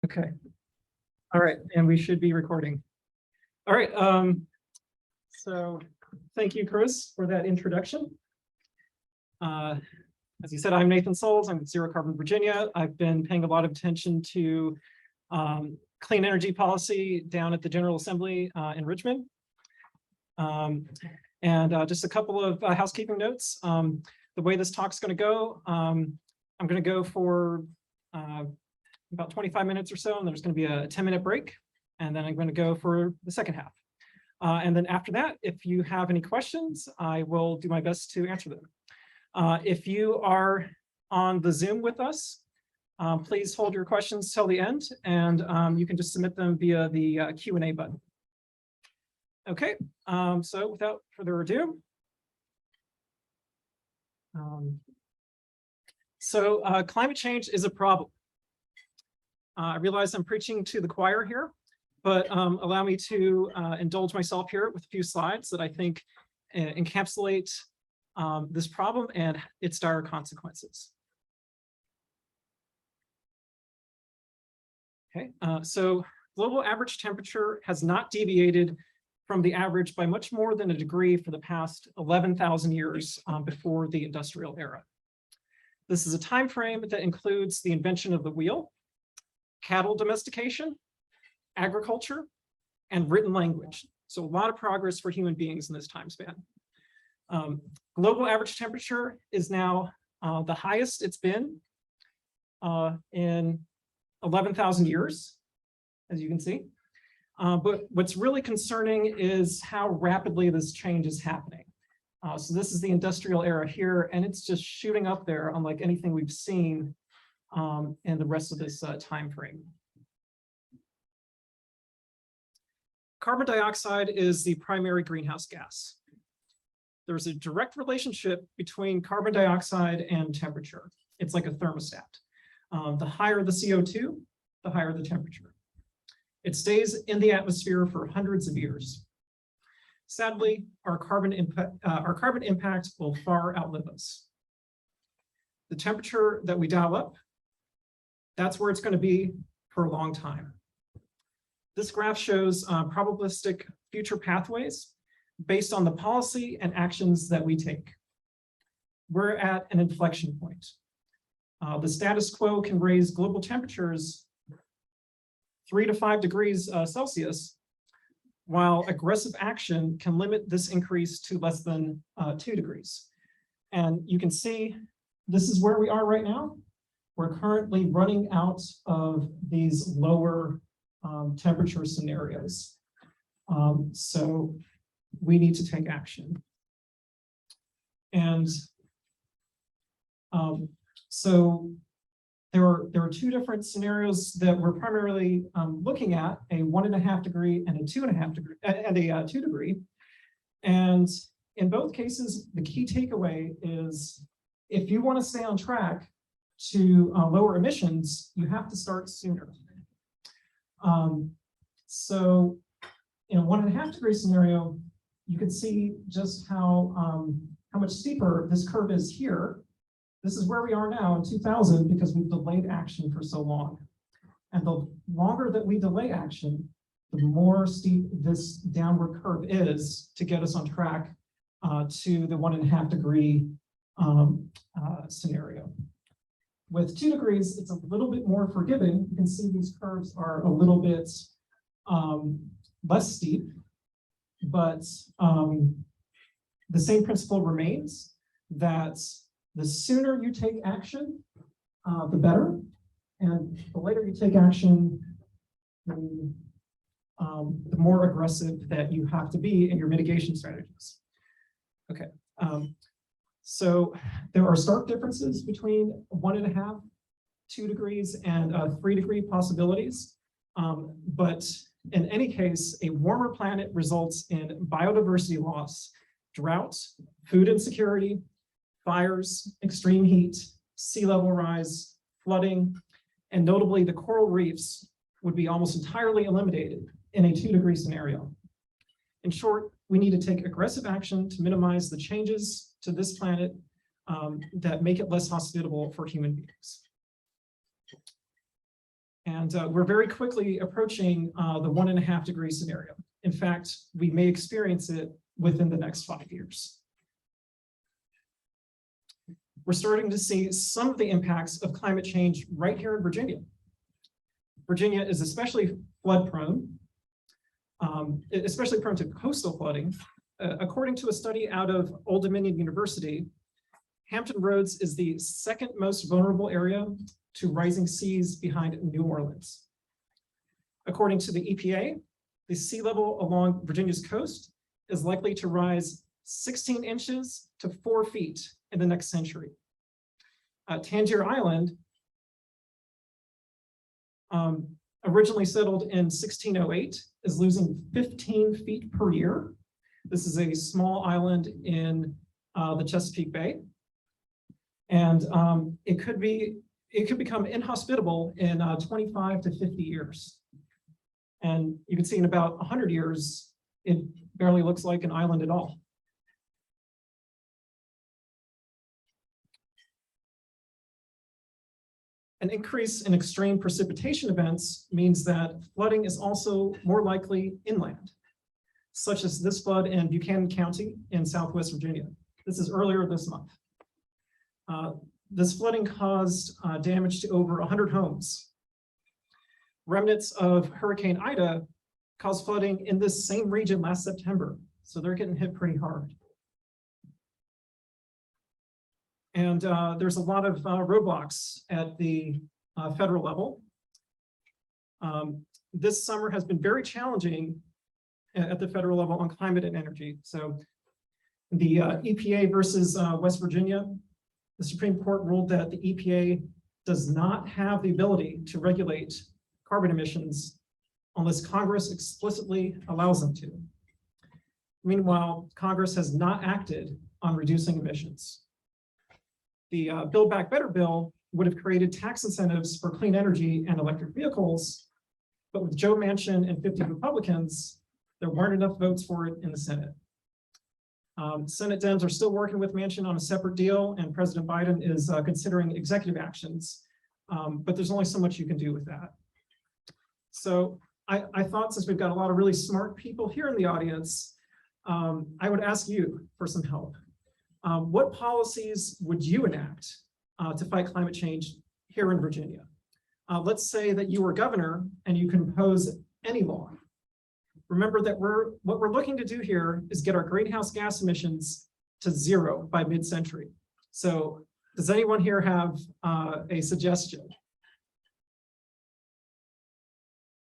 Okay. All right, and we should be recording. All right. So thank you, Chris, for that introduction. As you said, I'm Nathan Souls. I'm with Zero Carbon Virginia. I've been paying a lot of attention to clean energy policy down at the General Assembly in Richmond. Just a couple of housekeeping notes. The way this talk's going to go, I'm going to go for about 25 minutes or so, and there's going to be a 10-minute break, and then I'm going to go for the second half. And then after that, if you have any questions, I will do my best to answer them. If you are on the Zoom with us, please hold your questions till the end, and you can just submit them via the Q&A button. Okay, so without further ado, climate change is a problem. I realize I'm preaching to the choir here, but allow me to indulge myself here with a few slides that I think encapsulate this problem and its dire consequences. Okay, so global average temperature has not deviated from the average by much more than a degree for the past 11,000 years before the industrial era. This is a time frame that includes the invention of the wheel, cattle domestication, agriculture, and written language. So a lot of progress for human beings in this time span. Global average temperature is now the highest it's been in 11,000 years, as you can see. But what's really concerning is how rapidly this change is happening. So this is the industrial era here, and it's just shooting up there unlike anything we've seen in the rest of this time frame. Carbon dioxide is the primary greenhouse gas. There's a direct relationship between carbon dioxide and temperature. It's like a thermostat. The higher the CO2, the higher the temperature. It stays in the atmosphere for hundreds of years. Sadly, our carbon impact will far outlive us. The temperature that we dial up, that's where it's going to be for a long time. This graph shows probabilistic future pathways based on the policy and actions that we take. We're at an inflection point. The status quo can raise global temperatures 3 to 5 degrees Celsius, while aggressive action can limit this increase to less than 2 degrees. And you can see this is where we are right now. We're currently running out of these lower temperature scenarios. So we need to take action. And so there are two different scenarios that we're primarily looking at: a 1.5 degree and a 2.5 degree and a 2 degree. And in both cases, the key takeaway is if you want to stay on track to lower emissions, you have to start sooner. So in a 1.5 degree scenario, you can see just how much steeper this curve is here. This is where we are now in 2000 because we've delayed action for so long. And the longer that we delay action, the more steep this downward curve is to get us on track to the 1.5 degree scenario. With 2 degrees, it's a little bit more forgiving. You can see these curves are a little bit less steep, but the same principle remains that the sooner you take action, the better. And the later you take action, the more aggressive that you have to be in your mitigation strategies. Okay. So there are stark differences between 1.5, 2 degrees, and 3 degree possibilities. But in any case, a warmer planet results in biodiversity loss, droughts, food insecurity, fires, extreme heat, sea level rise, flooding, and notably the coral reefs would be almost entirely eliminated in a 2 degree scenario. In short, we need to take aggressive action to minimize the changes to this planet that make it less hospitable for human beings. And we're very quickly approaching the 1.5 degree scenario. In fact, we may experience it within the next 5 years. We're starting to see some of the impacts of climate change right here in Virginia. Virginia is especially flood prone, especially prone to coastal flooding. According to a study out of Old Dominion University, Hampton Roads is the second most vulnerable area to rising seas behind New Orleans. According to the EPA, the sea level along Virginia's coast is likely to rise 16 inches to 4 feet in the next century. Tangier Island, originally settled in 1608, is losing 15 feet per year. This is a small island in the Chesapeake Bay. And it could become inhospitable in 25 to 50 years. And you can see in about 100 years, it barely looks like an island at all. An increase in extreme precipitation events means that flooding is also more likely inland, such as this flood in Buchanan County in Southwest Virginia. This is earlier this month. This flooding caused damage to over 100 homes. Remnants of Hurricane Ida caused flooding in this same region last September, so they're getting hit pretty hard. And there's a lot of roadblocks at the federal level. This summer has been very challenging at the federal level on climate and energy. So the EPA versus West Virginia, the Supreme Court ruled that the EPA does not have the ability to regulate carbon emissions unless Congress explicitly allows them to. Meanwhile, Congress has not acted on reducing emissions. The Build Back Better bill would have created tax incentives for clean energy and electric vehicles, but with Joe Manchin and 50 Republicans, there weren't enough votes for it in the Senate. Senate Dems are still working with Manchin on a separate deal, and President Biden is considering executive actions, but there's only so much you can do with that. So I thought, since we've got a lot of really smart people here in the audience, I would ask you for some help. What policies would you enact to fight climate change here in Virginia? Let's say that you were governor and you can impose any law. Remember that what we're looking to do here is get our greenhouse gas emissions to 0 by mid-century. So does anyone here have a suggestion?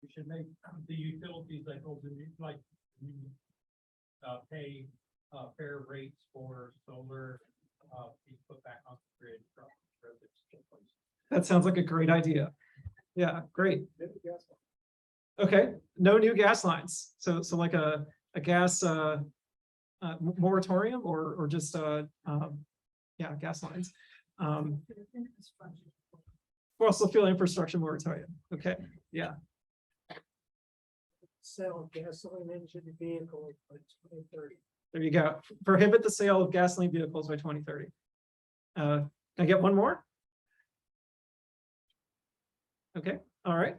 We should make the utilities pay fair rates for solar be put back on the grid. That sounds like a great idea. Yeah, great. Okay, no new gas lines. So like a gas moratorium or just yeah, gas lines. Fossil fuel infrastructure moratorium. Okay, yeah. Sell gasoline engine vehicles by 2030. There you go. Prohibit the sale of gasoline vehicles by 2030. Can I get one more? Okay, all right.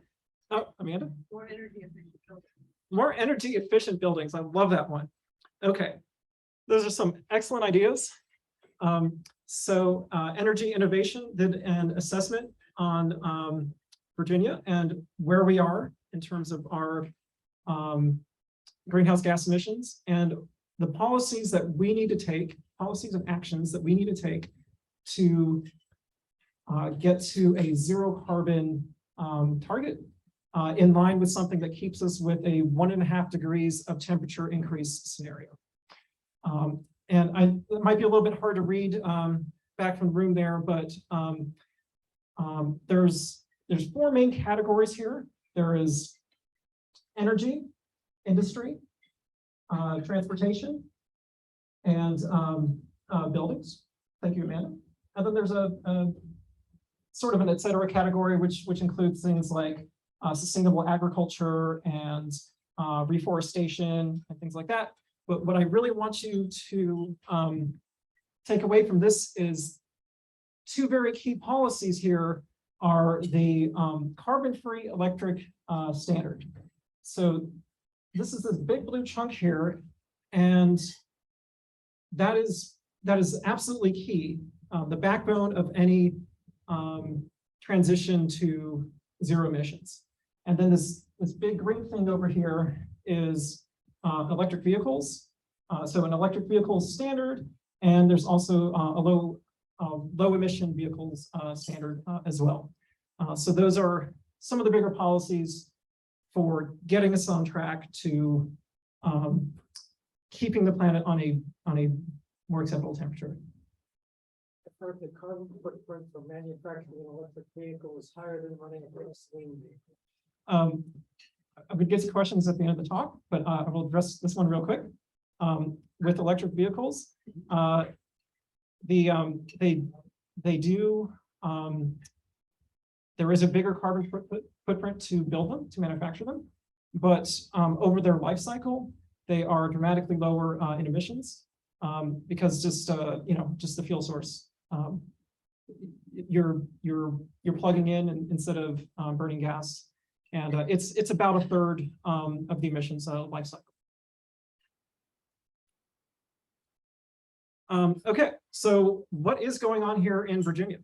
Oh, Amanda? More energy efficient buildings. More energy efficient buildings. I love that one. Okay, those are some excellent ideas. Energy Innovation did an assessment on Virginia and where we are in terms of our greenhouse gas emissions, and the policies that we need to take, policies and actions that we need to take to get to a 0 carbon target in line with something that keeps us with a 1.5 degrees of temperature increase scenario. And it might be a little bit hard to read back from the room there, but there's 4 main categories here. There is energy, industry, transportation, and buildings. Thank you, Amanda. And then there's a sort of an et cetera category, which includes things like sustainable agriculture and reforestation and things like that. But what I really want you to take away from this is 2 very key policies here are the carbon-free electric standard. So this is this big blue chunk here, and that is absolutely key, the backbone of any transition to zero emissions. And then this big green thing over here is electric vehicles. So an electric vehicle standard, and there's also a low emission vehicles standard as well. So those are some of the bigger policies for getting us on track to keeping the planet on a more acceptable temperature. I've heard the carbon footprint for manufacturing an electric vehicle is higher than running a gasoline vehicle. I would get to questions at the end of the talk, but I will address this one real quick. With electric vehicles, they do. There is a bigger carbon footprint to build them, to manufacture them, but over their life cycle, they are dramatically lower in emissions because just the fuel source. You're plugging in instead of burning gas, and it's about a third of the emissions life cycle. Okay, so what is going on here in Virginia?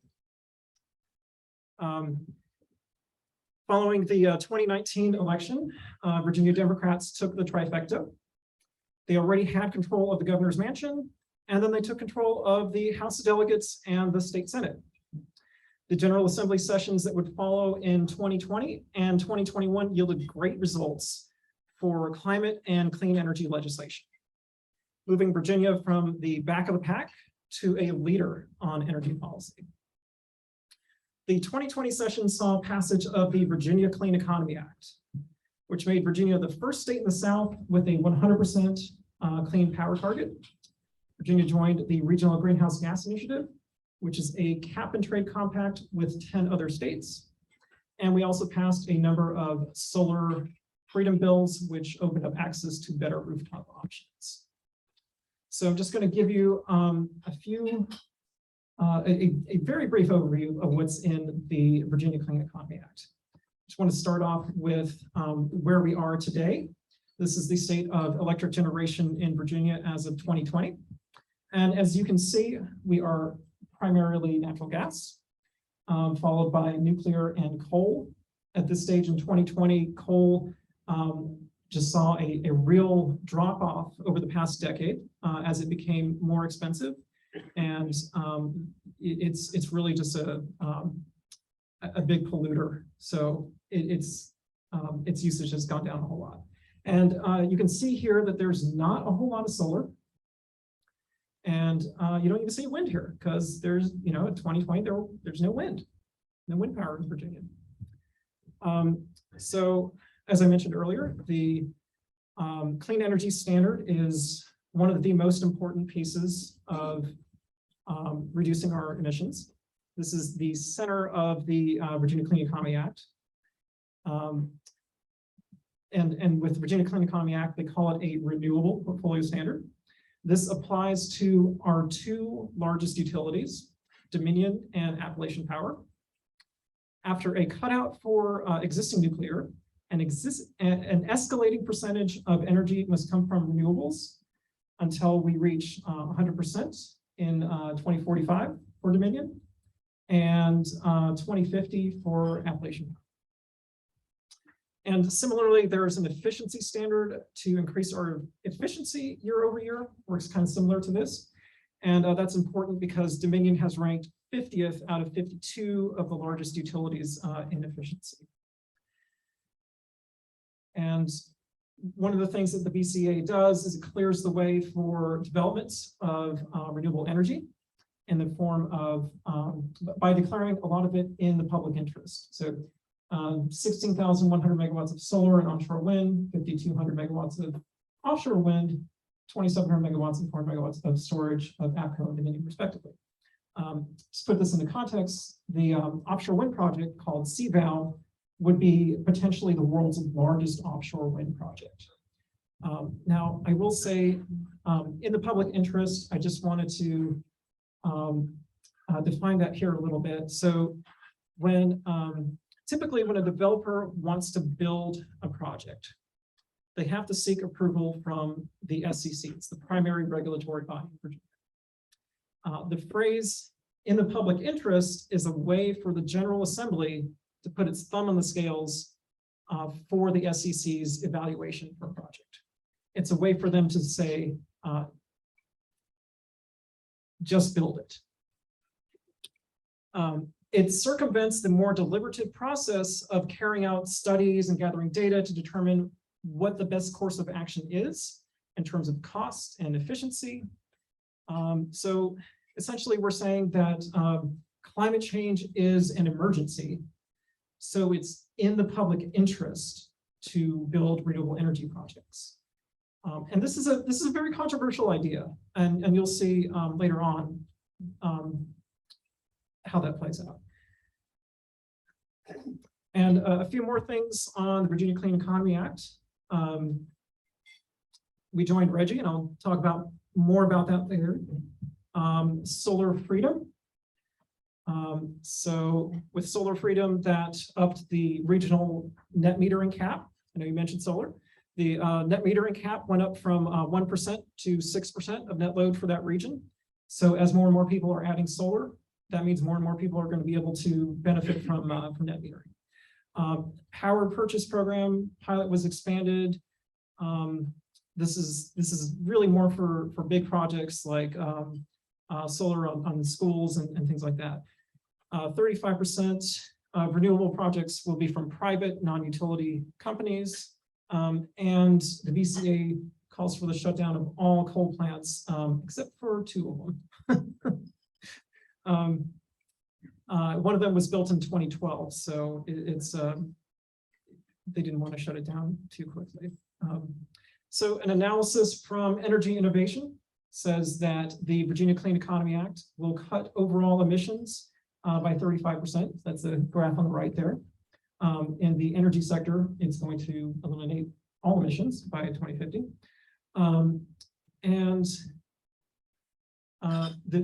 Following the 2019 election, Virginia Democrats took the trifecta. They already had control of the governor's mansion, and then they took control of the House of Delegates and the state Senate. The General Assembly sessions that would follow in 2020 and 2021 yielded great results for climate and clean energy legislation, moving Virginia from the back of the pack to a leader on energy policy. The 2020 session saw passage of the Virginia Clean Economy Act, which made Virginia the first state in the South with a 100% clean power target. Virginia joined the Regional Greenhouse Gas Initiative, which is a cap and trade compact with 10 other states. And we also passed a number of solar freedom bills, which opened up access to better rooftop options. So I'm just going to give you a very brief overview of what's in the Virginia Clean Economy Act. Just want to start off with where we are today. This is the state of electric generation in Virginia as of 2020. And as you can see, we are primarily natural gas, followed by nuclear and coal. At this stage in 2020, coal just saw a real drop off over the past decade as it became more expensive. And it's really just a big polluter. So its usage has gone down a whole lot. And you can see here that there's not a whole lot of solar. And you don't even see wind here because there's, in 2020, there's no wind power in Virginia. So as I mentioned earlier, the Clean Energy Standard is one of the most important pieces of reducing our emissions. This is the center of the Virginia Clean Economy Act. And with the Virginia Clean Economy Act, they call it a renewable portfolio standard. This applies to our two largest utilities, Dominion and Appalachian Power. After a cutout for existing nuclear, an escalating percentage of energy must come from renewables until we reach 100% in 2045 for Dominion and 2050 for Appalachian Power. And similarly, there's an efficiency standard to increase our efficiency year over year, works kind of similar to this. And that's important because Dominion has ranked 50th out of 52 of the largest utilities in efficiency. And one of the things that the VCA does is it clears the way for development of renewable energy in the form of, by declaring a lot of it in the public interest. So 16,100 megawatts of solar and onshore wind, 5,200 megawatts of offshore wind, 2,700 megawatts and 400 megawatts of storage of APCO and Dominion, respectively. To put this into context, the offshore wind project called CVOW would be potentially the world's largest offshore wind project. Now, I will say, in the public interest, I just wanted to define that here a little bit. So when typically when a developer wants to build a project, they have to seek approval from the SCC. It's the primary regulatory body. The phrase "in the public interest" is a way for the General Assembly to put its thumb on the scales for the SCC's evaluation for a project. It's a way for them to say, just build it. It circumvents the more deliberative process of carrying out studies and gathering data to determine what the best course of action is in terms of cost and efficiency. So essentially, we're saying that climate change is an emergency. So it's in the public interest to build renewable energy projects. And this is a very controversial idea, and you'll see later on how that plays out. And a few more things on the Virginia Clean Economy Act. We joined Reggie, and I'll talk about more about that later. Solar freedom. So with solar freedom, that upped the regional net metering cap. I know you mentioned solar. The net metering cap went up from 1% to 6% of net load for that region. So as more and more people are adding solar, that means more and more people are going to be able to benefit from net metering. Power purchase program pilot was expanded. This is really more for big projects like solar on schools and things like that. 35% of renewable projects will be from private non-utility companies. And the VCA calls for the shutdown of all coal plants, except for 2 of them. One of them was built in 2012, so they didn't want to shut it down too quickly. So an analysis from Energy Innovation says that the Virginia Clean Economy Act will cut overall emissions by 35%. That's the graph on the right there. In the energy sector, it's going to eliminate all emissions by 2050.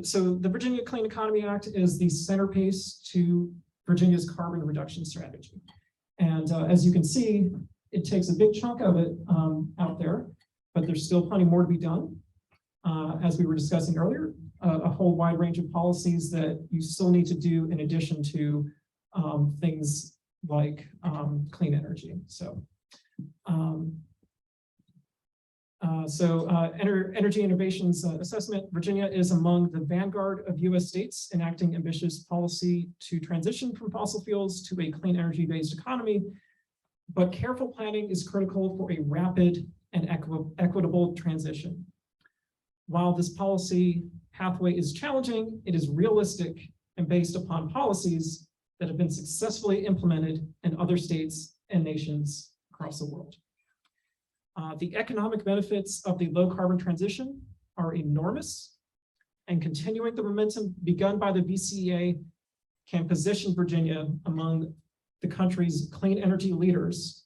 So the Virginia Clean Economy Act is the centerpiece to Virginia's carbon reduction strategy. And as you can see, it takes a big chunk of it out there, but there's still plenty more to be done. As we were discussing earlier, a whole wide range of policies that you still need to do in addition to things like clean energy. So, Energy Innovation's assessment, Virginia is among the vanguard of US states enacting ambitious policy to transition from fossil fuels to a clean energy-based economy, but careful planning is critical for a rapid and equitable transition. While this policy pathway is challenging, it is realistic and based upon policies that have been successfully implemented in other states and nations across the world. The economic benefits of the low carbon transition are enormous, and continuing the momentum begun by the VCEA can position Virginia among the country's clean energy leaders,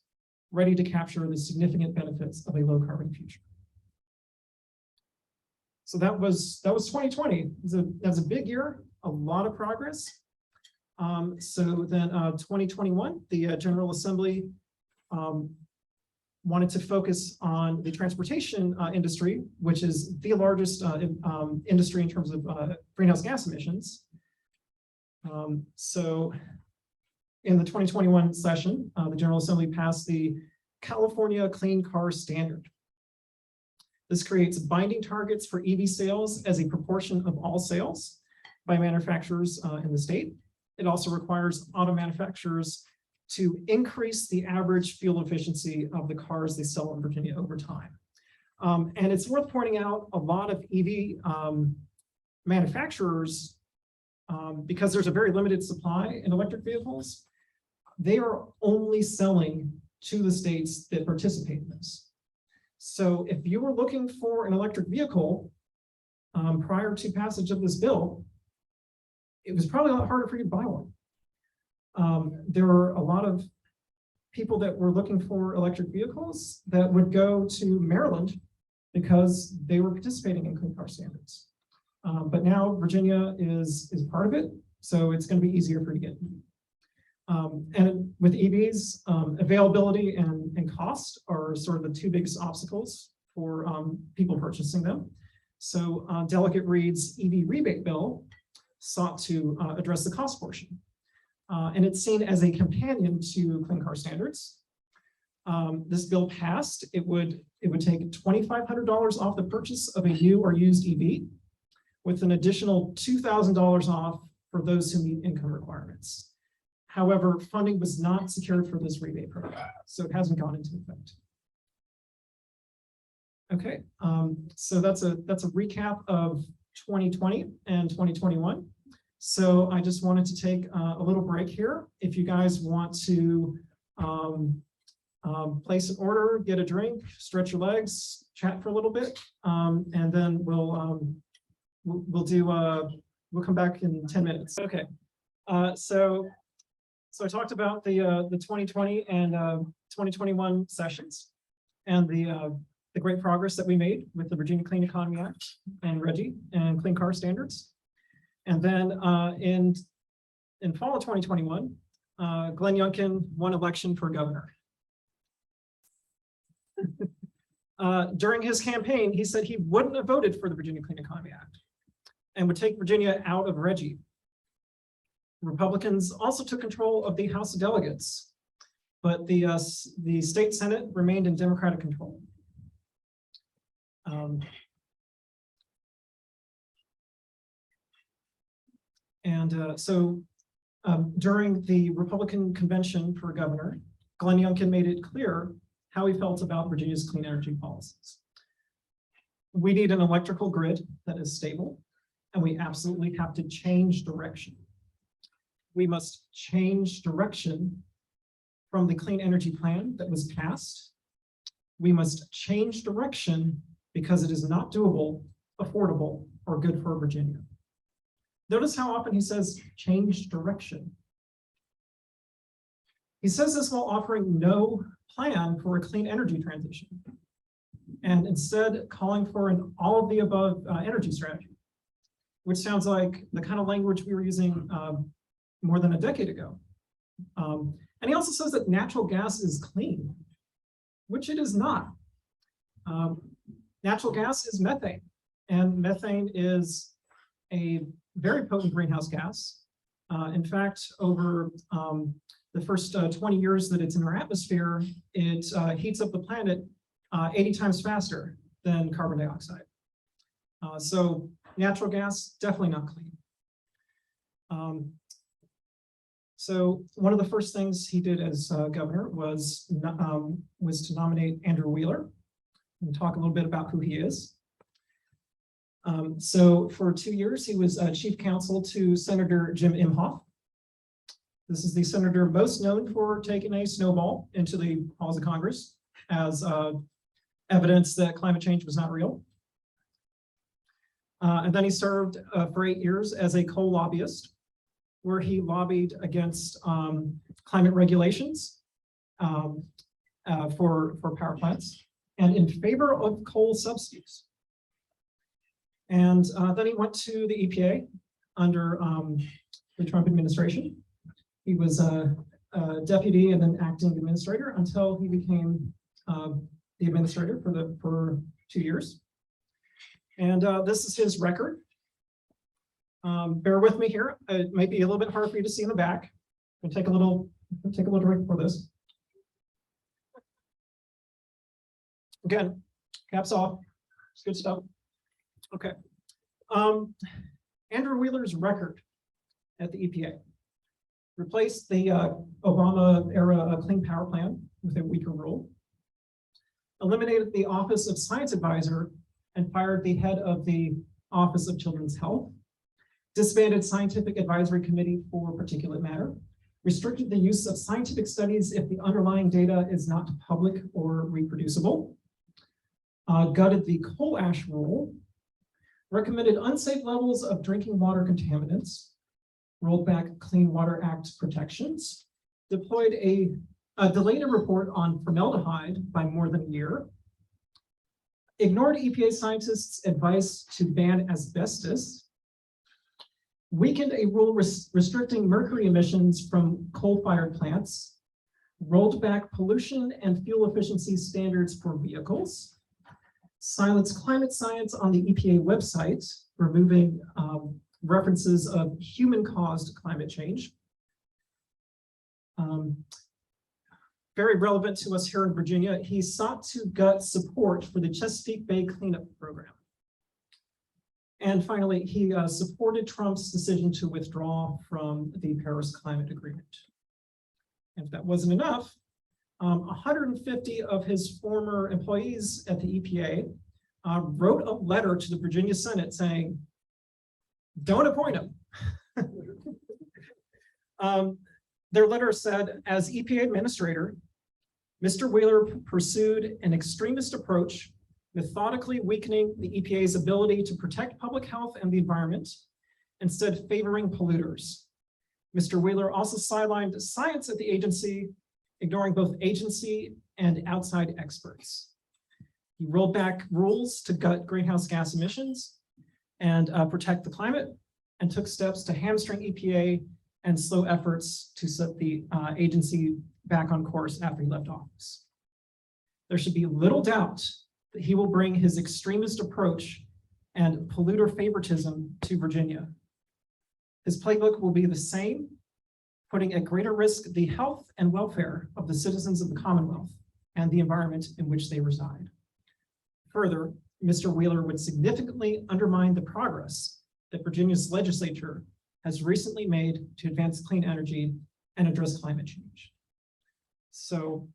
ready to capture the significant benefits of a low carbon future. So that was 2020. That's a big year, a lot of progress. So then 2021, the General Assembly wanted to focus on the transportation industry, which is the largest industry in terms of greenhouse gas emissions. So in the 2021 session, the General Assembly passed the California Clean Car Standard. This creates binding targets for EV sales as a proportion of all sales by manufacturers in the state. It also requires auto manufacturers to increase the average fuel efficiency of the cars they sell in Virginia over time. And it's worth pointing out a lot of EV manufacturers, because there's a very limited supply in electric vehicles, they are only selling to the states that participate in this. So if you were looking for an electric vehicle prior to passage of this bill, it was probably a lot harder for you to buy one. There were a lot of people that were looking for electric vehicles that would go to Maryland because they were participating in Clean Car Standards. But now Virginia is part of it, so it's going to be easier for you to get. And with EVs, availability and cost are sort of the two biggest obstacles for people purchasing them. So Delegate Reed's EV rebate bill sought to address the cost portion. And it's seen as a companion to clean car standards. This bill passed, it would take $2,500 off the purchase of a new or used EV, with an additional $2,000 off for those who meet income requirements. However, funding was not secured for this rebate program, so it hasn't gone into effect. Okay, so that's a recap of 2020 and 2021. So I just wanted to take a little break here. If you guys want to place an order, get a drink, stretch your legs, chat for a little bit, and then we'll come back in 10 minutes. Okay, so I talked about the 2020 and 2021 sessions and the great progress that we made with the Virginia Clean Economy Act and Reggie and clean car standards. And then in fall of 2021, Glenn Youngkin won election for governor. During his campaign, he said he wouldn't have voted for the Virginia Clean Economy Act and would take Virginia out of Reggie. Republicans also took control of the House of Delegates, but the state Senate remained in Democratic control. So during the Republican convention for governor, Glenn Youngkin made it clear how he felt about Virginia's clean energy policies. We need an electrical grid that is stable, and we absolutely have to change direction. We must change direction from the clean energy plan that was passed. We must change direction because it is not doable, affordable, or good for Virginia. Notice how often he says change direction. He says this while offering no plan for a clean energy transition, and instead calling for an all of the above energy strategy, which sounds like the kind of language we were using more than a decade ago. And he also says that natural gas is clean, which it is not. Natural gas is methane, and methane is a very potent greenhouse gas. In fact, over the first 20 years that it's in our atmosphere, it heats up the planet 80 times faster than carbon dioxide. So natural gas, definitely not clean. So one of the first things he did as governor was to nominate Andrew Wheeler and talk a little bit about who he is. So for 2 years, he was chief counsel to Senator Jim Imhoff. This is the senator most known for taking a snowball into the halls of Congress as evidence that climate change was not real. And then he served for 8 years as a coal lobbyist, where he lobbied against climate regulations for power plants and in favor of coal subsidies. And then he went to the EPA under the Trump administration. He was a deputy and then acting administrator until he became the administrator for 2 years. And this is his record. Bear with me here. It might be a little bit hard for you to see in the back. I'll take a little drink for this. Again, caps off. It's good stuff. Okay. Andrew Wheeler's record at the EPA replaced the Obama-era Clean Power Plan with a weaker rule, eliminated the Office of Science Advisor and fired the head of the Office of Children's Health, disbanded Scientific Advisory Committee for Particulate Matter, restricted the use of scientific studies if the underlying data is not public or reproducible, gutted the coal ash rule, recommended unsafe levels of drinking water contaminants, rolled back Clean Water Act protections, delayed a report on formaldehyde by more than a year, ignored EPA scientists' advice to ban asbestos, weakened a rule restricting mercury emissions from coal-fired plants, rolled back pollution and fuel efficiency standards for vehicles, silenced climate science on the EPA website, removing references of human-caused climate change. Very relevant to us here in Virginia, he sought to gut support for the Chesapeake Bay cleanup program. And finally, he supported Trump's decision to withdraw from the Paris Climate Agreement. And if that wasn't enough, 150 of his former employees at the EPA wrote a letter to the Virginia Senate saying, don't appoint him. Their letter said, as EPA administrator, Mr. Wheeler pursued an extremist approach, methodically weakening the EPA's ability to protect public health and the environment, instead favoring polluters. Mr. Wheeler also sidelined science at the agency, ignoring both agency and outside experts. He rolled back rules to gut greenhouse gas emissions and protect the climate, and took steps to hamstring EPA and slow efforts to set the agency back on course after he left office. There should be little doubt that he will bring his extremist approach and polluter favoritism to Virginia. His playbook will be the same, putting at greater risk the health and welfare of the citizens of the Commonwealth and the environment in which they reside. Further, Mr. Wheeler would significantly undermine the progress that Virginia's legislature has recently made to advance clean energy and address climate change. So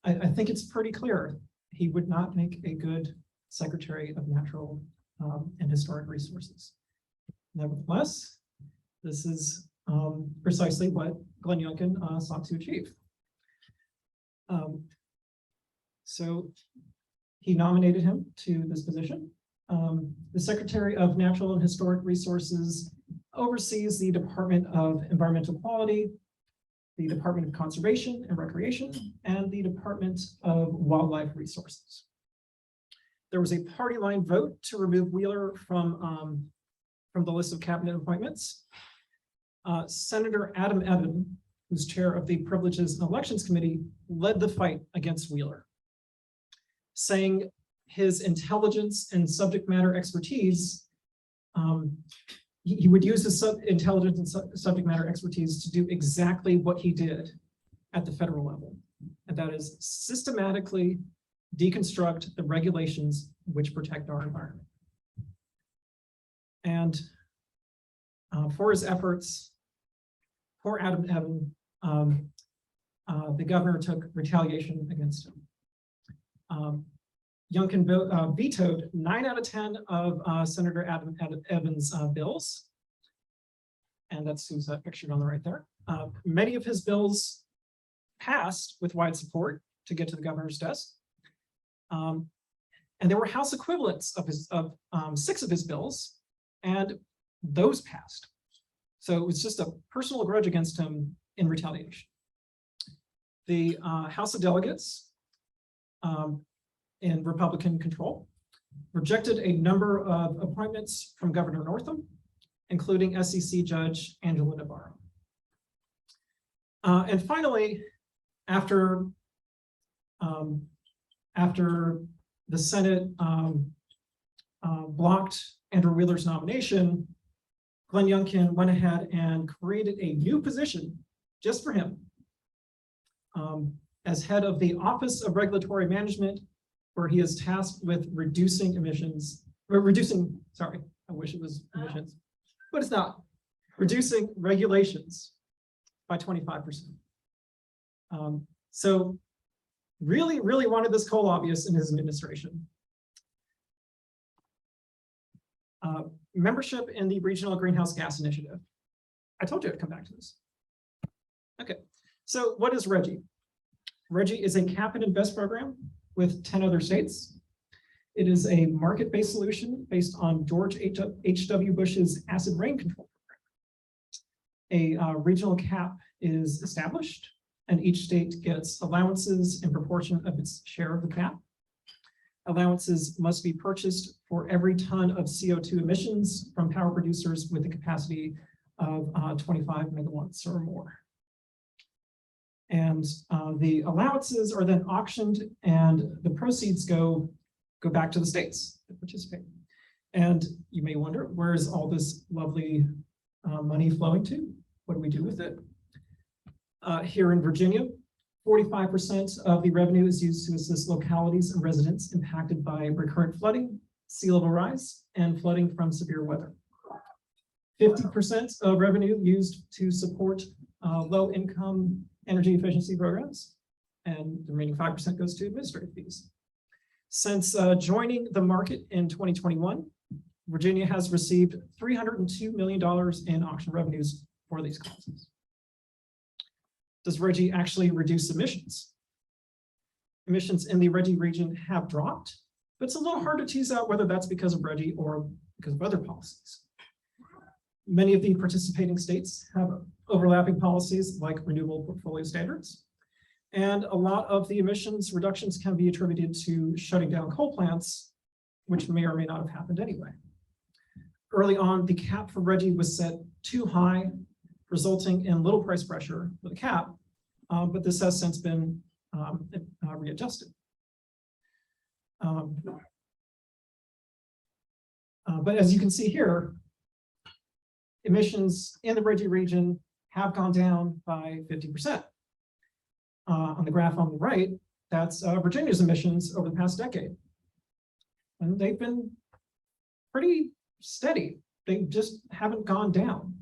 I think it's pretty clear he would not make a good Secretary of Natural and Historic Resources. Nevertheless, this is precisely what Glenn Youngkin sought to achieve. So he nominated him to this position. The Secretary of Natural and Historic Resources oversees the Department of Environmental Quality, the Department of Conservation and Recreation, and the Department of Wildlife Resources. There was a party line vote to remove Wheeler from the list of cabinet appointments. Senator Adam Evan, who's chair of the Privileges and Elections Committee, led the fight against Wheeler, saying his intelligence and subject matter expertise, he would use his intelligence and subject matter expertise to do exactly what he did at the federal level, and that is systematically deconstruct the regulations which protect our environment. And for his efforts, poor Adam Evan, the governor took retaliation against him. Youngkin vetoed 9 out of 10 of Senator Adam Evans' bills. And that's who's pictured on the right there. Many of his bills passed with wide support to get to the governor's desk. And there were House equivalents of 6 of his bills, and those passed. So it was just a personal grudge against him in retaliation. The House of Delegates, in Republican control, rejected a number of appointments from Governor Northam, including SEC Judge Angela Navarro. And finally, after the Senate blocked Andrew Wheeler's nomination, Glenn Youngkin went ahead and created a new position just for him as head of the Office of Regulatory Management, where he is tasked with reducing emissions, I wish it was emissions, but it's not, reducing regulations by 25%. So really, really wanted this coal lobbyist in his administration. Membership in the Regional Greenhouse Gas Initiative. I told you I'd come back to this. Okay, so what is Reggie? Reggie is a cap and invest program with 10 other states. It is a market-based solution based on George H.W. Bush's acid rain control program. A regional cap is established, and each state gets allowances in proportion of its share of the cap. Allowances must be purchased for every ton of CO2 emissions from power producers with a capacity of 25 megawatts or more. And the allowances are then auctioned, and the proceeds go back to the states that participate. And you may wonder, where is all this lovely money flowing to? What do we do with it? Here in Virginia, 45% of the revenue is used to assist localities and residents impacted by recurrent flooding, sea level rise, and flooding from severe weather. 50% of revenue used to support low-income energy efficiency programs, and the remaining 5% goes to administrative fees. Since joining the market in 2021, Virginia has received $302 million in auction revenues for these causes. Does Reggie actually reduce emissions? Emissions in the Reggie region have dropped, but it's a little hard to tease out whether that's because of Reggie or because of other policies. Many of the participating states have overlapping policies like renewable portfolio standards, and a lot of the emissions reductions can be attributed to shutting down coal plants, which may or may not have happened anyway. Early on, the cap for Reggie was set too high, resulting in little price pressure for the cap, but this has since been readjusted. But as you can see here, emissions in the Reggie region have gone down by 50%. On the graph on the right, that's Virginia's emissions over the past decade. And they've been pretty steady. They just haven't gone down.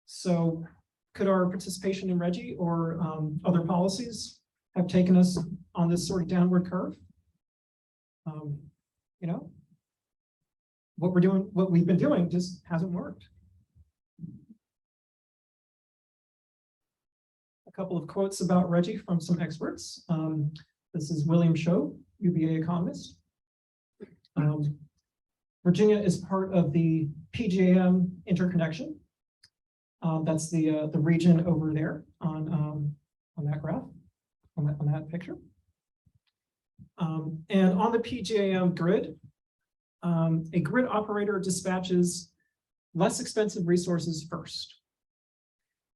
So could our participation in Reggie or other policies have taken us on this sort of downward curve? You know, what we've been doing just hasn't worked. A couple of quotes about Reggie from some experts. This is William Show, UVA economist. Virginia is part of the PJM interconnection. That's the region over there on that graph, on that picture. And on the PJM grid, a grid operator dispatches less expensive resources first.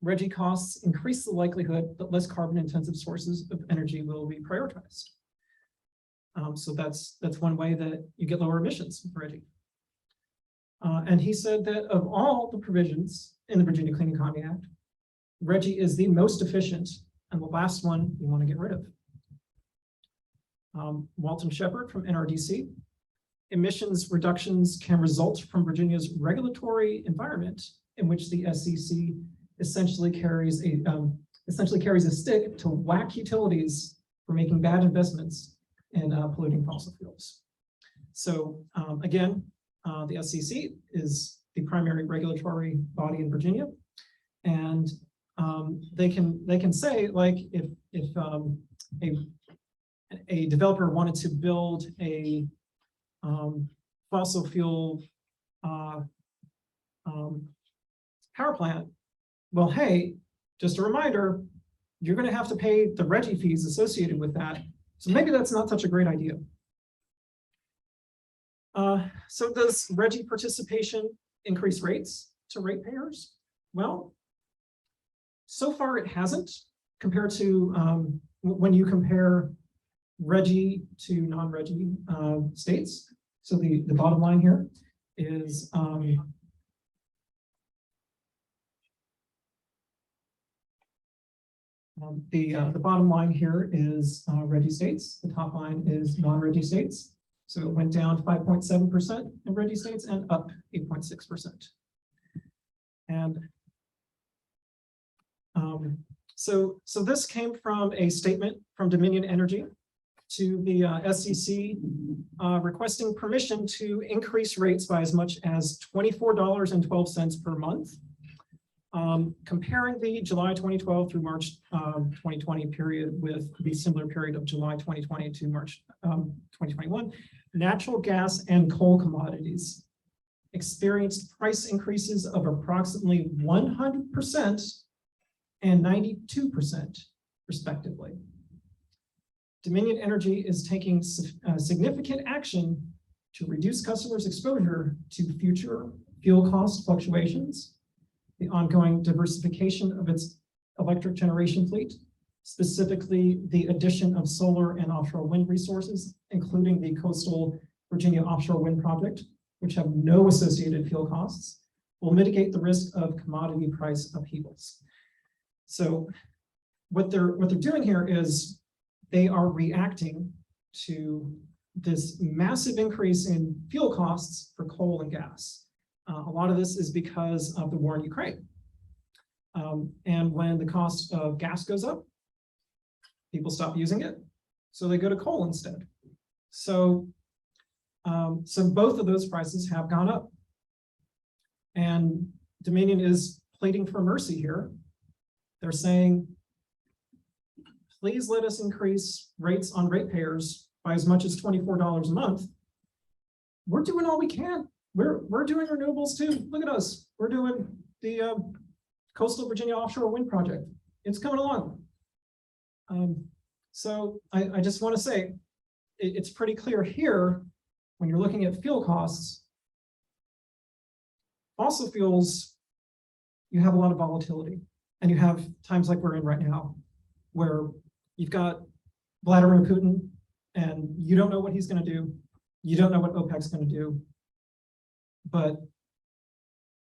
Reggie costs increase the likelihood that less carbon-intensive sources of energy will be prioritized. So that's one way that you get lower emissions with Reggie. And he said that of all the provisions in the Virginia Clean Economy Act, Reggie is the most efficient and the last one you want to get rid of. Walton Shepard from NRDC, emissions reductions can result from Virginia's regulatory environment in which the SEC essentially carries a stick to whack utilities for making bad investments in polluting fossil fuels. So again, the SEC is the primary regulatory body in Virginia, and they can say, like, if a developer wanted to build a fossil fuel power plant, well, hey, just a reminder, you're going to have to pay the Reggie fees associated with that. So maybe that's not such a great idea. So does Reggie participation increase rates to ratepayers? Well, so far it hasn't, compared to when you compare Reggie to non-Reggie states. So the bottom line here is the bottom line here is Reggie states. The top line is non-Reggie states. So it went down 5.7% in Reggie states and up 8.6%. And so this came from a statement from Dominion Energy to the SEC requesting permission to increase rates by as much as $24.12 per month. Comparing the July 2012 through March 2020 period with the similar period of July 2020 to March 2021, natural gas and coal commodities experienced price increases of approximately 100% and 92% respectively. Dominion Energy is taking significant action to reduce customers' exposure to future fuel cost fluctuations, the ongoing diversification of its electric generation fleet, specifically the addition of solar and offshore wind resources, including the coastal Virginia offshore wind project, which have no associated fuel costs, will mitigate the risk of commodity price upheavals. So what they're doing here is they are reacting to this massive increase in fuel costs for coal and gas. A lot of this is because of the war in Ukraine. And when the cost of gas goes up, people stop using it, so they go to coal instead. So both of those prices have gone up. And Dominion is pleading for mercy here. They're saying, please let us increase rates on ratepayers by as much as $24 a month. We're doing all we can. We're doing renewables too. Look at us. We're doing the coastal Virginia offshore wind project. It's coming along. So I just want to say, it's pretty clear here when you're looking at fuel costs. Fossil fuels, you have a lot of volatility, and you have times like we're in right now, where you've got Vladimir Putin, and you don't know what he's going to do. You don't know what OPEC's going to do, but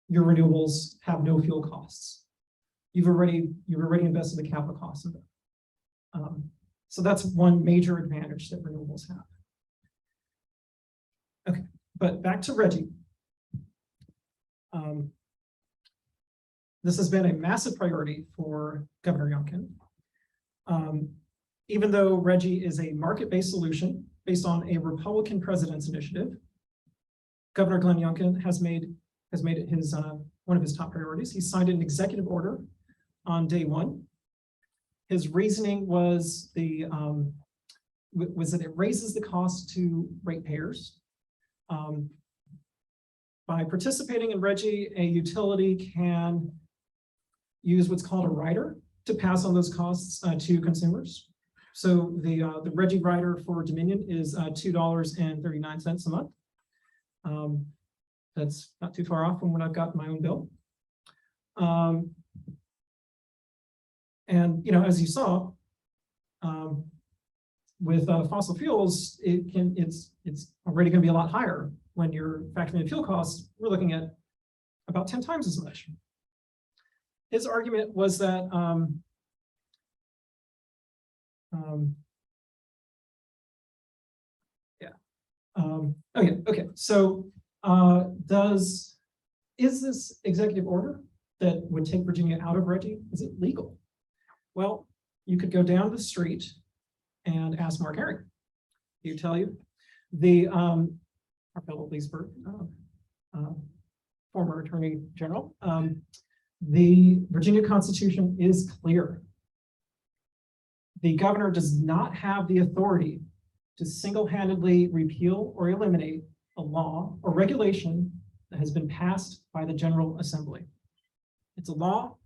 your renewables have no fuel costs. You've already invested the capital costs in them. So that's one major advantage that renewables have. Okay, but back to Reggie. This has been a massive priority for Governor Youngkin. Even though Reggie is a market-based solution based on a Republican president's initiative, Governor Glenn Youngkin has made it his one of his top priorities. He signed an executive order on day one. His reasoning was that it raises the cost to ratepayers. By participating in Reggie, a utility can use what's called a rider to pass on those costs to consumers. So the Reggie rider for Dominion is $2.39 a month. That's not too far off from what I've got in my own bill. And as you saw, with fossil fuels, it's already going to be a lot higher. When you're factoring in fuel costs, we're looking at about 10 times as much. His argument was that okay. So is this executive order that would take Virginia out of Reggie, is it legal? Well, you could go down the street and ask Mark Herring. He'll tell you. Our fellow Leesburg, former Attorney General, the Virginia Constitution is clear. The governor does not have the authority to single-handedly repeal or eliminate a law or regulation that has been passed by the General Assembly. It's a law.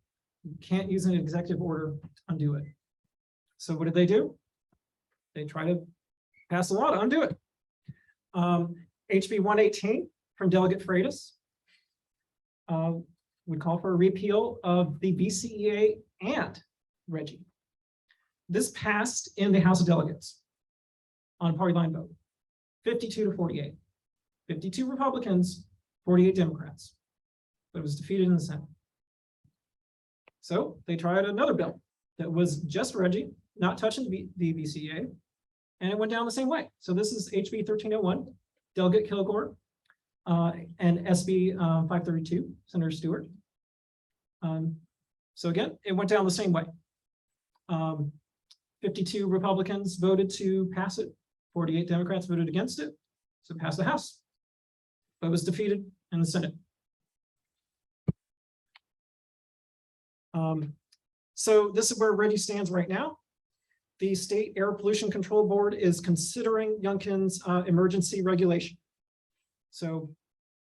You can't use an executive order to undo it. So what do? They try to pass a law to undo it. HB 118 from Delegate Freitas would call for a repeal of the VCEA and Reggie. This passed in the House of Delegates on a party line vote, 52-48. 52 Republicans, 48 Democrats, but it was defeated in the Senate. So they tried another bill that was just Reggie, not touching the VCEA, and it went down the same way. So this is HB 1301. Delegate Kilgore, and SB 532, Senator Stewart. So again, it went down the same way. 52 Republicans voted to pass it, 48 Democrats voted against it, so it passed the House, but it was defeated in the Senate. So this is where Reggie stands right now. The State Air Pollution Control Board is considering Youngkin's emergency regulation. So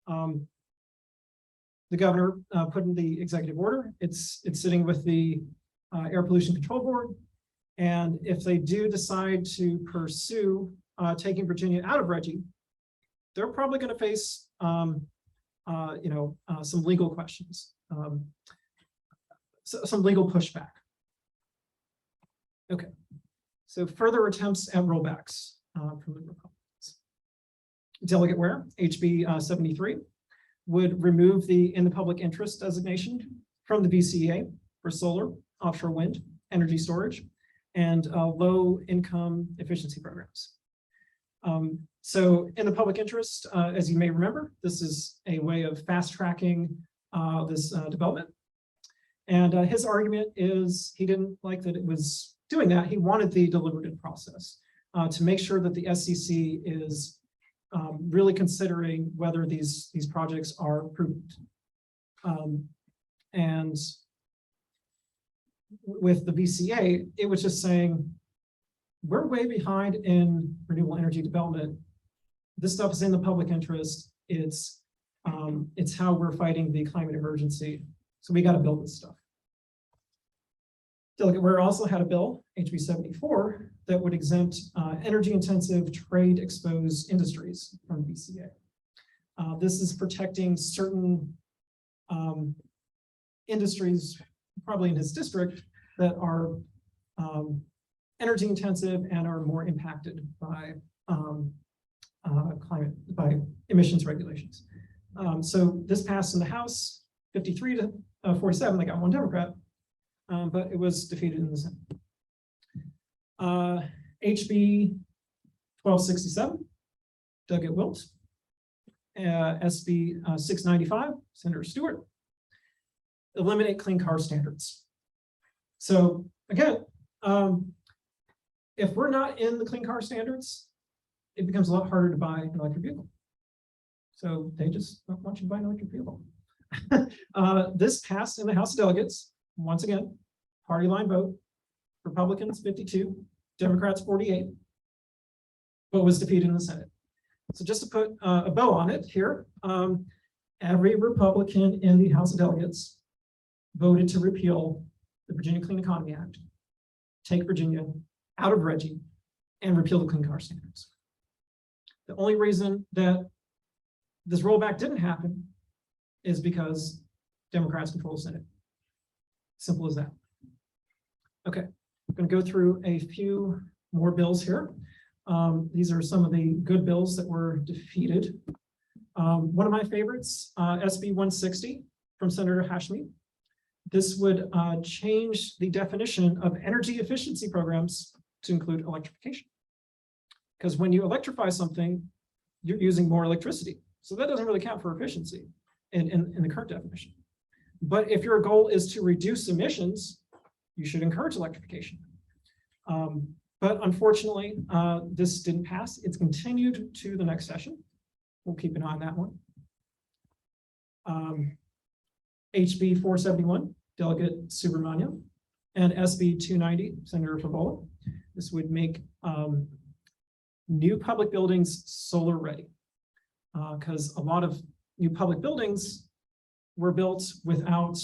the governor put in the executive order. It's sitting with the Air Pollution Control Board, And if they do decide to pursue taking Virginia out of Reggie, they're probably going to face some legal questions, some legal pushback. Okay, so further attempts at rollbacks from the Republicans. Delegate Ware, HB 73, would remove the in the public interest designation from the VCEA for solar, offshore wind, energy storage, and low income efficiency programs. So in the public interest, as you may remember, this is a way of fast tracking this development. And his argument is he didn't like that it was doing that. He wanted the deliberative process to make sure that the SCC is really considering whether these projects are prudent. And with the VCA, it was just saying, we're way behind in renewable energy development. This stuff is in the public interest. It's how we're fighting the climate emergency. So we got to build this stuff. Delegate Ware also had a bill, HB 74, that would exempt energy-intensive trade-exposed industries from VCA. This is protecting certain industries, probably in his district, that are energy intensive and are more impacted by by emissions regulations. So this passed in the House, 53 to 47. They got one Democrat, but it was defeated in the Senate. HB 1267, Doug Wilt. SB 695, Senator Stewart. Eliminate clean car standards. So again, if we're not in the clean car standards, it becomes a lot harder to buy an electric vehicle. So they just don't want you to buy an electric vehicle. This passed in the House of Delegates. Once again, party line vote. Republicans 52, Democrats 48, but was defeated in the Senate. So just to put a bow on it here, every Republican in the House of Delegates voted to repeal the Virginia Clean Economy Act, take Virginia out of Reggie, and repeal the clean car standards. The only reason that this rollback didn't happen is because Democrats control the Senate. Simple as that. Okay, I'm going to go through a few more bills here. These are some of the good bills that were defeated. One of my favorites, SB 160 from Senator Hashmi. This would change the definition of energy efficiency programs to include electrification. Because when you electrify something, you're using more electricity. So that doesn't really count for efficiency in the current definition. But if your goal is to reduce emissions, you should encourage electrification. But unfortunately, this didn't pass. It's continued to the next session. We'll keep an eye on that one. HB 471, Delegate Subramaniam, and SB 290, Senator Favola. This would make new public buildings solar ready, because a lot of new public buildings were built without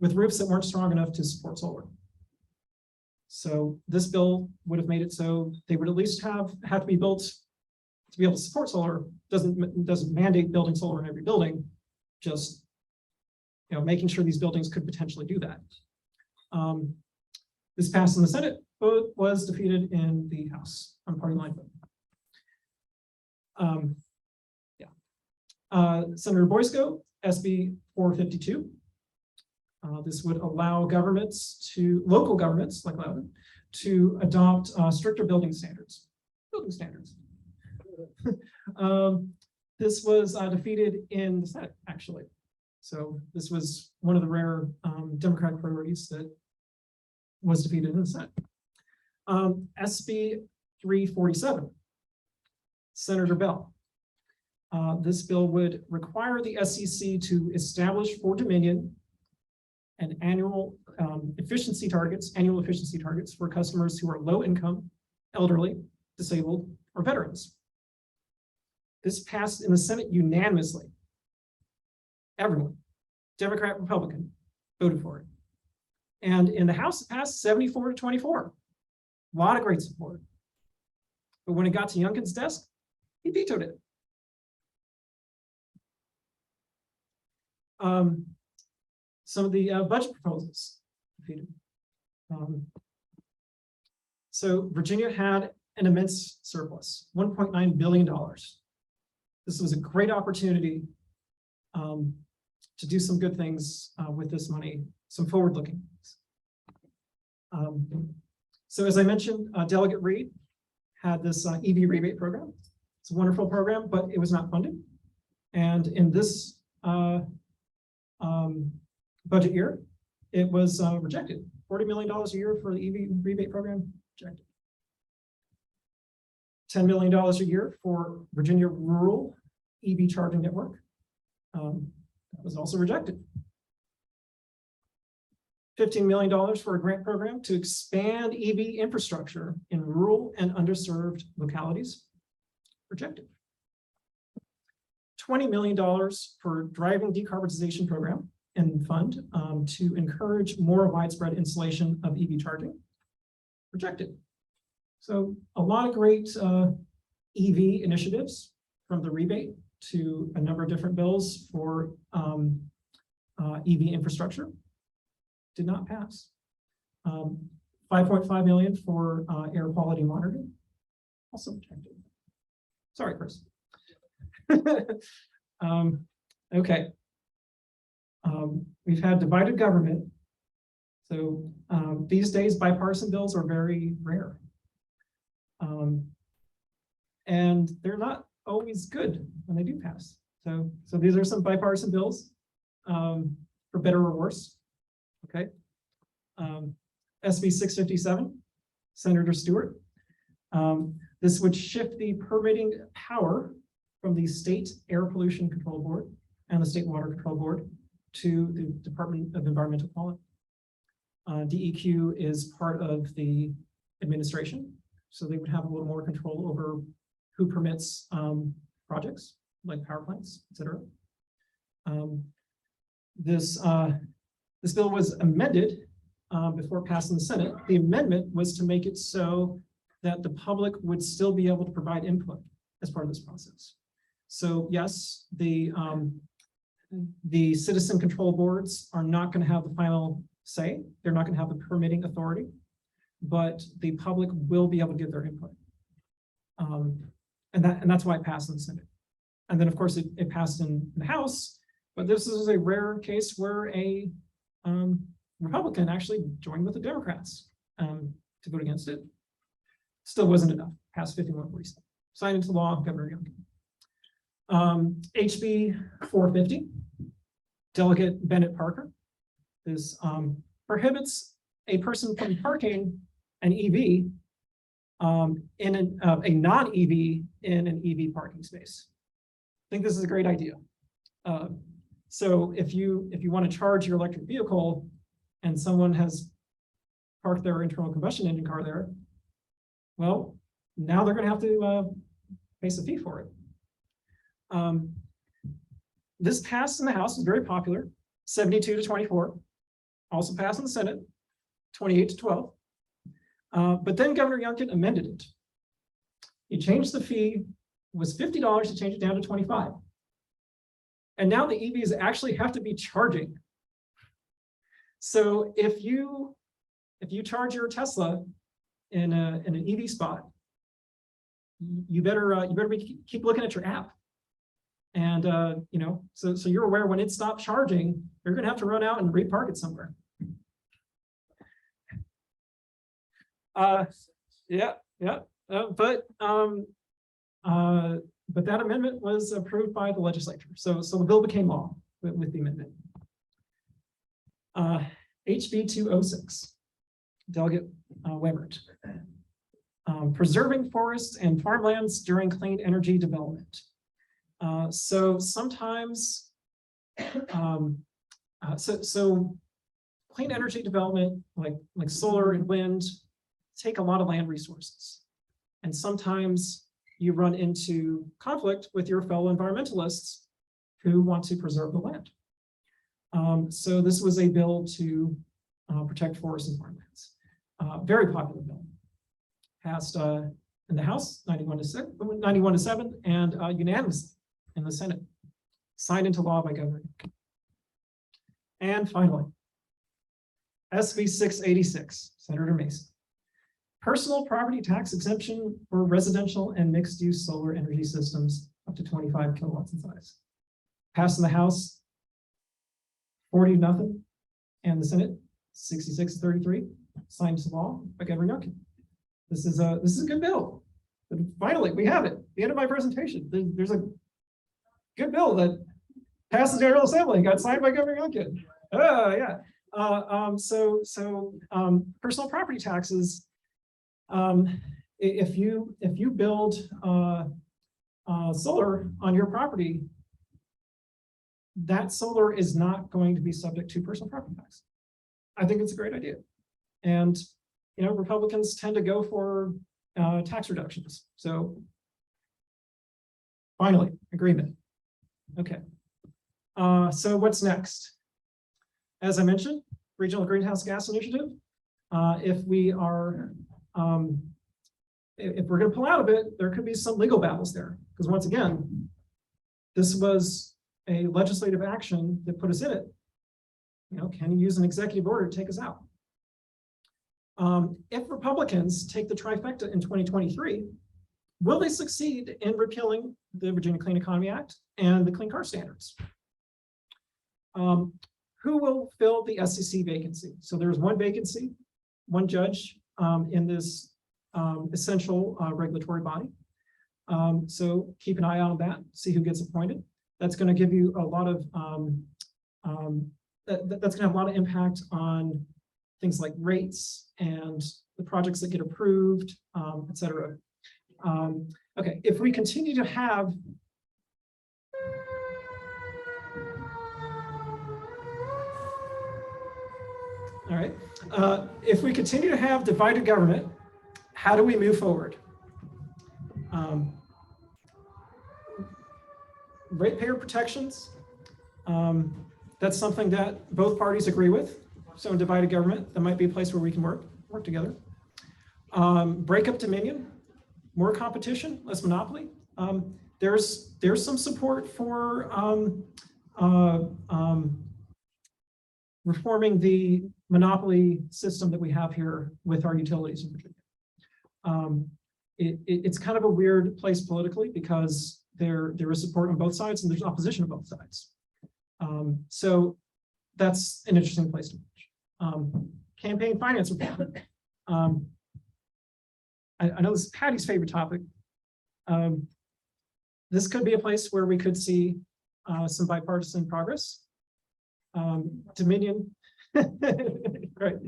with roofs that weren't strong enough to support solar. So this bill would have made it so they would at least have to be built to be able to support solar. Doesn't mandate building solar in every building, just making sure these buildings could potentially do that. This passed in the Senate, but was defeated in the House on party line vote. Senator Boysko, SB 452. This would allow local governments like Loudoun, to adopt stricter building standards. This was defeated in the Senate, actually. So this was one of the rare Democratic priorities that was defeated in the Senate. SB 347, Senator Bell. This bill would require the SEC to establish for Dominion an annual efficiency targets for customers who are low income, elderly, disabled, or veterans. This passed in the Senate unanimously. Everyone, Democrat, Republican, voted for it. And in the House, it passed 74 to 24. A lot of great support. But when it got to Youngkin's desk, he vetoed it. Some of the budget proposals defeated. So Virginia had an immense surplus, $1.9 billion. This was a great opportunity to do some good things with this money, some forward-looking things. So as I mentioned, Delegate Reed had this EV rebate program. It's a wonderful program, but it was not funded. And in this budget year, it was rejected. $40 million a year for the EV rebate program, rejected. $10 million a year for Virginia rural EV charging network. That was also rejected. $15 million for a grant program to expand EV infrastructure in rural and underserved localities, rejected. $20 million for driving decarbonization program and fund to encourage more widespread installation of EV charging, rejected. So a lot of great EV initiatives, from the rebate to a number of different bills for EV infrastructure, did not pass. 5.5 million for air quality monitoring, also rejected. Sorry, Chris. Okay. We've had divided government. So these days, bipartisan bills are very rare. And they're not always good when they do pass. So these are some bipartisan bills, for better or worse. Okay. SB 657, Senator Stewart. This would shift the permitting power from the State Air Pollution Control Board and the State Water Control Board to the Department of Environmental Quality. DEQ is part of the administration, so they would have a little more control over who permits projects like power plants, et cetera. This bill was amended before passing the Senate. The amendment was to make it so that the public would still be able to provide input as part of this process. So yes, the citizen control boards are not going to have the final say. They're not going to have the permitting authority, but the public will be able to give their input. And that's why it passed in the Senate. And then of course it passed in the House, but this is a rare case where a Republican actually joined with the Democrats to vote against it. Still wasn't enough, passed 51-47. Signed into law, Governor Youngkin. HB 450, Delegate Bennett Parker. This prohibits a person from parking an EV in a non-EV in an EV parking space. I think this is a great idea. So if you want to charge your electric vehicle and someone has parked their internal combustion engine car there, well, now they're going to have to face a fee for it. This passed in the House, was very popular, 72-24. Also passed in the Senate, 28-12. But then Governor Youngkin amended it. He changed the fee, was $50 to change it down to $25. And now the EVs actually have to be charging. So if you charge your Tesla in an EV spot, you better keep looking at your app. And so you're aware when it stops charging, you're going to have to run out and repark it somewhere. But that amendment was approved by the legislature. So the bill became law with the amendment. HB 206, Delegate Webert. Preserving forests and farmlands during clean energy development. So sometimes, so clean energy development, like solar and wind, take a lot of land resources. And sometimes you run into conflict with your fellow environmentalists who want to preserve the land. So this was a bill to protect forests and farmlands. Very popular bill. passed in the House 91 to 7, and unanimously in the Senate, signed into law by Governor. And finally, SB 686, Senator Mason. Personal property tax exemption for residential and mixed-use solar energy systems up to 25 kilowatts in size. Passed in the House 40-0, and the Senate 66-33, signed into law by Governor Youngkin. This is a good bill. But finally, we have it. At the end of my presentation, there's a good bill that passed the General Assembly and got signed by Governor Youngkin. Oh yeah. Personal property taxes. If you build solar on your property, that solar is not going to be subject to personal property tax. I think it's a great idea, and Republicans tend to go for tax reductions. So finally, agreement. Okay. So what's next? As I mentioned, Regional Greenhouse Gas Initiative. If we're going to pull out of it, there could be some legal battles there, because once again, this was a legislative action that put us in it. Can you use an executive order to take us out? If Republicans take the trifecta in 2023, will they succeed in repealing the Virginia Clean Economy Act and the Clean Car Standards? Who will fill the SEC vacancy? So there's one vacancy, one judge in this essential regulatory body. So keep an eye out on that, see who gets appointed. That's going to give you a lot of, that's going to have a lot of impact on things like rates and the projects that get approved, et cetera. Okay, if we continue to have all right, if we continue to have divided government, how do we move forward? Ratepayer protections, that's something that both parties agree with. So in divided government, that might be a place where we can work together. Break up dominion, more competition, less monopoly. There's some support for reforming the monopoly system that we have here with our utilities in Virginia. It's kind of a weird place politically, because there is support on both sides and there's opposition on both sides. So that's an interesting place to watch. Campaign finance reform. I know this is Patty's favorite topic. This could be a place where we could see some bipartisan progress. Dominion, right?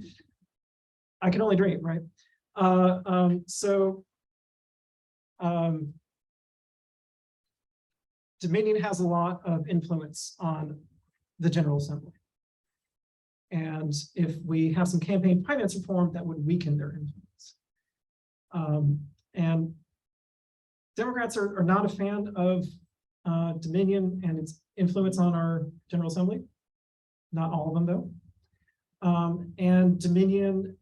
I can only dream, right? Dominion has a lot of influence on the General Assembly. And if we have some campaign finance reform, that would weaken their influence. And Democrats are not a fan of Dominion and its influence on our General Assembly. Not all of them, though. And Dominion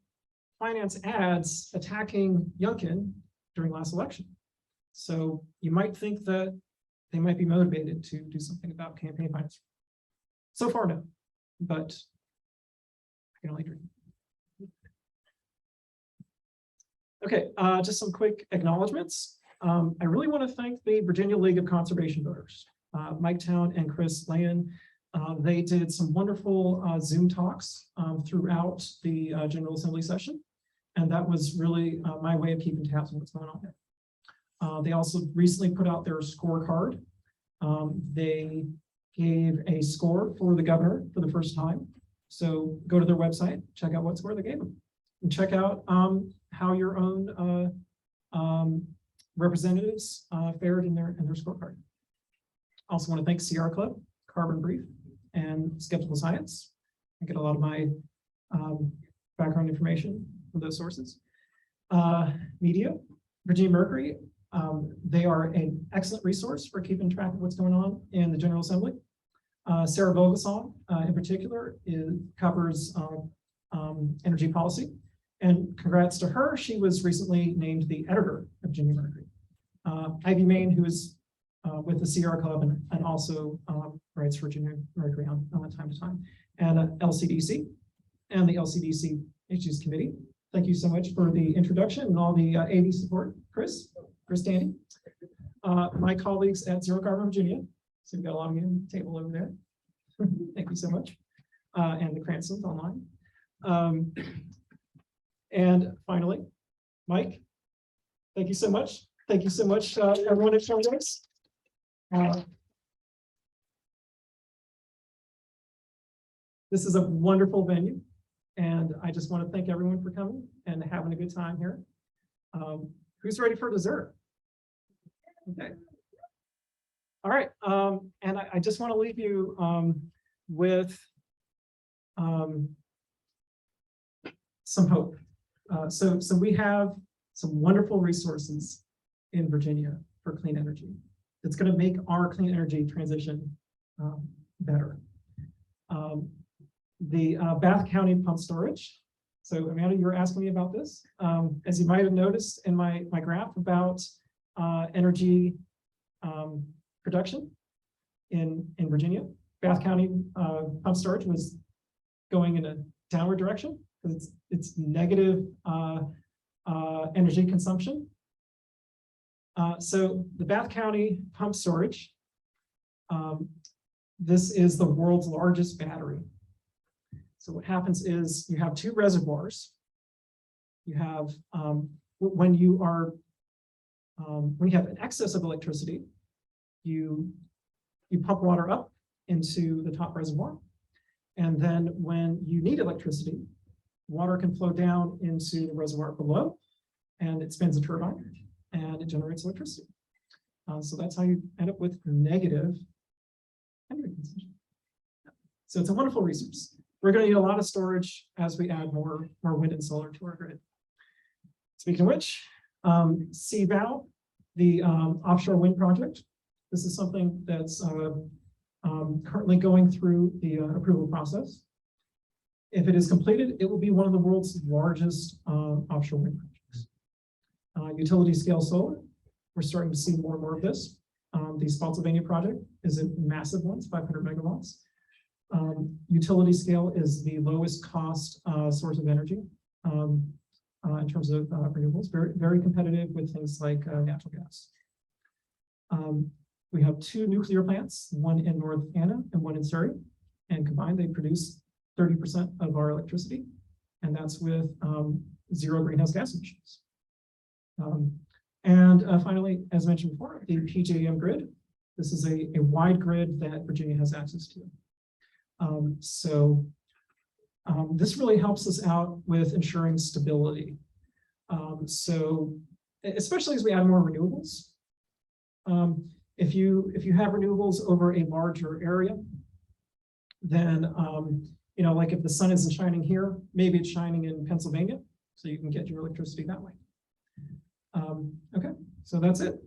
finance ads attacking Youngkin during last election. So you might think that they might be motivated to do something about campaign finance. So far, no, but I can only dream. Okay, just some quick acknowledgements. I really want to thank the Virginia League of Conservation Voters, Mike Town and Chris Lane. They did some wonderful Zoom talks throughout the General Assembly session, and that was really my way of keeping tabs on what's going on there. They also recently put out their scorecard. They gave a score for the governor for the first time. So go to their website, check out what score they gave them, and check out how your own representatives fared in their scorecard. Also want to thank Sierra Club, Carbon Brief, and Skeptical Science. I get a lot of my background information from those sources. Media, Virginia Mercury. They are an excellent resource for keeping track of what's going on in the General Assembly. Sarah Vogelsong, in particular, covers energy policy, And congrats to her. She was recently named the editor of Virginia Mercury. Ivy Main, who is with the Sierra Club and also writes for Virginia Mercury on time to time, and LCDC and the LCDC Issues Committee. Thank you so much for the introduction and all the AV support, Chris Danny. My colleagues at Zero Carbon Virginia. So we've got a lot of you on the table over there. Thank you so much. And the Cransons online. And finally, Mike, thank you so much. Thank you so much, everyone at Showcase. This is a wonderful venue, and I just want to thank everyone for coming and having a good time here. Who's ready for dessert? Okay. All right, and I just want to leave you with some hope. So we have some wonderful resources in Virginia for clean energy. It's going to make our clean energy transition better. The Bath County pump storage. So Amanda, you were asking me about this. As you might have noticed in my graph about energy production in Virginia, Bath County pump storage was going in a downward direction because it's negative energy consumption. So the Bath County pump storage, this is the world's largest battery. So what happens is you have two reservoirs. You have when you have an excess of electricity, you pump water up into the top reservoir, and then when you need electricity, water can flow down into the reservoir below, and it spins a turbine, and it generates electricity. So that's how you end up with negative energy consumption. So it's a wonderful resource. We're going to need a lot of storage as we add more wind and solar to our grid. Speaking of which, CVOW, the offshore wind project, this is something that's currently going through the approval process. If it is completed, it will be one of the world's largest offshore wind projects. Utility scale solar, we're starting to see more and more of this. The Spotsylvania project is a massive one, it's 500 megawatts. Utility scale is the lowest cost source of energy in terms of renewables, very competitive with things like natural gas. We have two nuclear plants, one in North Anna and one in Surrey, and combined they produce 30% of our electricity, and that's with zero greenhouse gas emissions. And finally, as mentioned before, the PJM grid. This is a wide grid that Virginia has access to. This really helps us out with ensuring stability. So especially as we add more renewables, if you have renewables over a larger area, then you know, like if the sun isn't shining here, maybe it's shining in Pennsylvania, so you can get your electricity that way. Okay, so that's it.